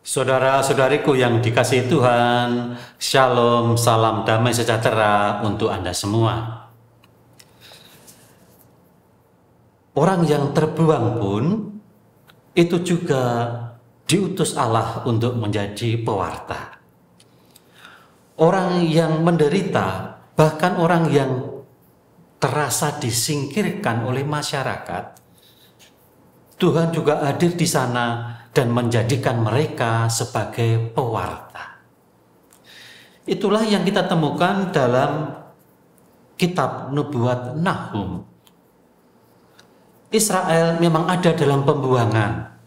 Saudara-saudariku yang dikasihi Tuhan, Shalom, salam damai sejahtera untuk Anda semua. Orang yang terbuang pun itu juga diutus Allah untuk menjadi pewarta. Orang yang menderita, bahkan orang yang terasa disingkirkan oleh masyarakat, Tuhan juga hadir di sana dan menjadikan mereka sebagai pewarta. Itulah yang kita temukan dalam kitab nubuat Nahum. Israel memang ada dalam pembuangan.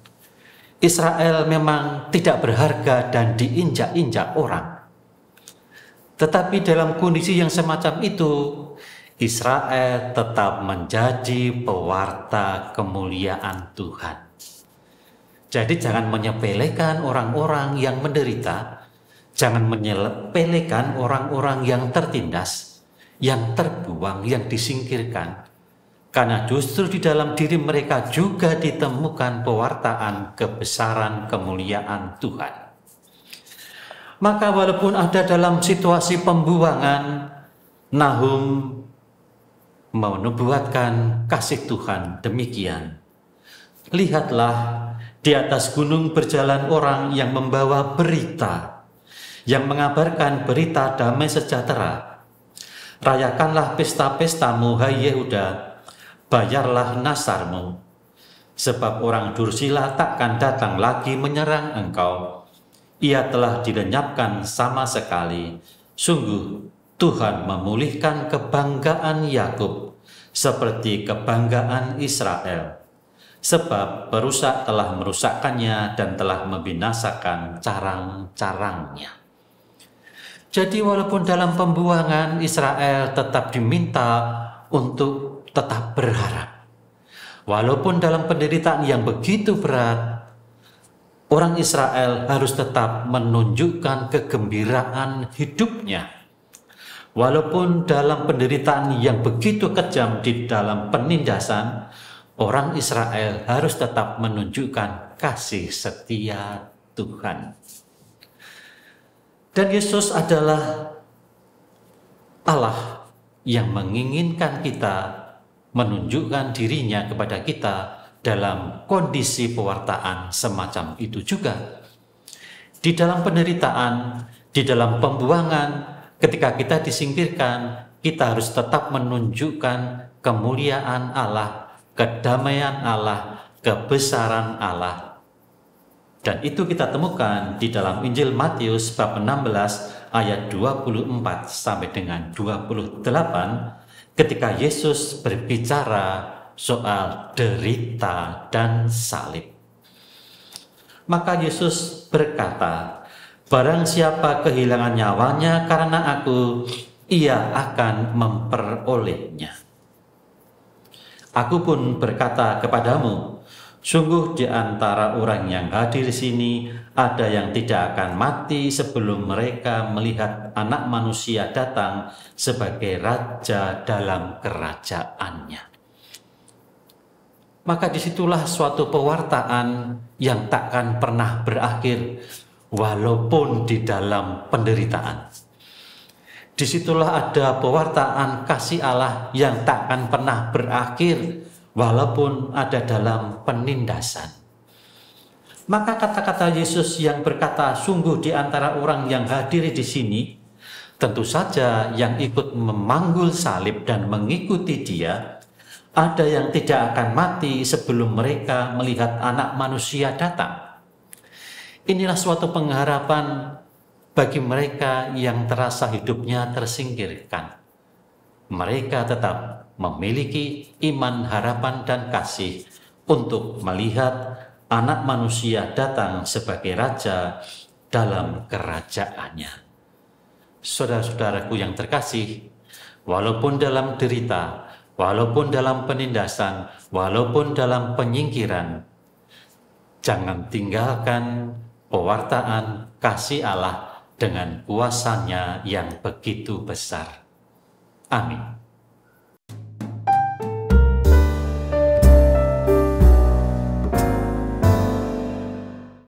Israel memang tidak berharga dan diinjak-injak orang. Tetapi dalam kondisi yang semacam itu, Israel tetap menjadi pewarta kemuliaan Tuhan. Jadi jangan menyepelekan orang-orang yang menderita, jangan menyepelekan orang-orang yang tertindas, yang terbuang, yang disingkirkan. Karena justru di dalam diri mereka juga ditemukan pewartaan kebesaran kemuliaan Tuhan. Maka walaupun ada dalam situasi pembuangan, Nahum menubuatkan kasih Tuhan demikian. Lihatlah, di atas gunung berjalan orang yang membawa berita, yang mengabarkan berita damai sejahtera. Rayakanlah pesta-pestamu, hai Yehuda, bayarlah nasarmu, sebab orang dursila takkan datang lagi menyerang engkau. Ia telah dilenyapkan sama sekali. Sungguh Tuhan memulihkan kebanggaan Yakub seperti kebanggaan Israel. Sebab perusak telah merusakkannya dan telah membinasakan carang-carangnya. Jadi walaupun dalam pembuangan Israel tetap diminta untuk tetap berharap. Walaupun dalam penderitaan yang begitu berat, orang Israel harus tetap menunjukkan kegembiraan hidupnya. Walaupun dalam penderitaan yang begitu kejam di dalam penindasan, orang Israel harus tetap menunjukkan kasih setia Tuhan. Dan Yesus adalah Allah yang menginginkan kita menunjukkan dirinya kepada kita dalam kondisi pewartaan semacam itu juga. Di dalam penderitaan, di dalam pembuangan, ketika kita disingkirkan, kita harus tetap menunjukkan kemuliaan Allah, kedamaian Allah, kebesaran Allah. Dan itu kita temukan di dalam Injil Matius bab 16 ayat 24 sampai dengan 28 ketika Yesus berbicara soal derita dan salib. Maka Yesus berkata, barang siapa kehilangan nyawanya karena aku, ia akan memperolehnya. Aku pun berkata kepadamu, sungguh di antara orang yang hadir di sini ada yang tidak akan mati sebelum mereka melihat Anak Manusia datang sebagai Raja dalam kerajaannya. Maka disitulah suatu pewartaan yang takkan pernah berakhir walaupun di dalam penderitaan. Disitulah ada pewartaan kasih Allah yang takkan pernah berakhir walaupun ada dalam penindasan. Maka kata-kata Yesus yang berkata, sungguh di antara orang yang hadir di sini, tentu saja yang ikut memanggul salib dan mengikuti Dia, ada yang tidak akan mati sebelum mereka melihat Anak Manusia datang. Inilah suatu pengharapan bagi mereka yang terasa hidupnya tersingkirkan. Mereka tetap memiliki iman, harapan, dan kasih untuk melihat Anak Manusia datang sebagai Raja dalam kerajaannya. Saudara-saudaraku yang terkasih, walaupun dalam derita, walaupun dalam penindasan, walaupun dalam penyingkiran, jangan tinggalkan pewartaan kasih Allah dengan kuasanya yang begitu besar. Amin.